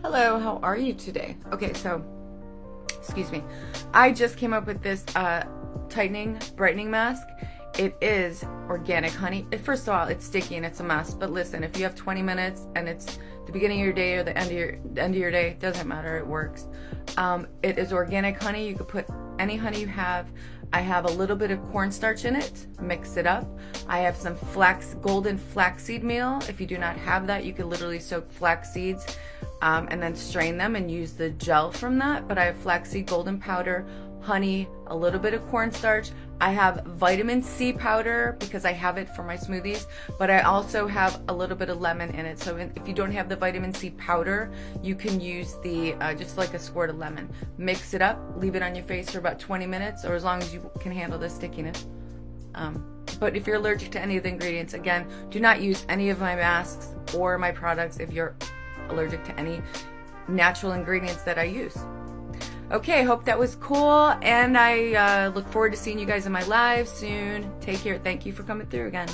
Hello, how are you today? Okay, so, excuse me. I just came up with this tightening, brightening mask. It is organic honey. First of all, it's sticky and it's a mess, but listen, if you have 20 minutes and it's the beginning of your day or the end of your day, it doesn't matter, it works. It is organic honey. You could put any honey you have. I have a little bit of cornstarch in it, mix it up. I have some golden flaxseed meal. If you do not have that, you could literally soak flax seeds and then strain them and use the gel from that. But I have flaxseed golden powder, honey, a little bit of cornstarch. I have vitamin C powder because I have it for my smoothies, but I also have a little bit of lemon in it. So if you don't have the vitamin C powder, you can use the just like a squirt of lemon. Mix it up, leave it on your face for about 20 minutes, or as long as you can handle the stickiness. But if you're allergic to any of the ingredients, again, do not use any of my masks or my products if you're allergic to any natural ingredients that I use. Okay, hope that was cool, and I look forward to seeing you guys in my live soon. Take care. Thank you for coming through again.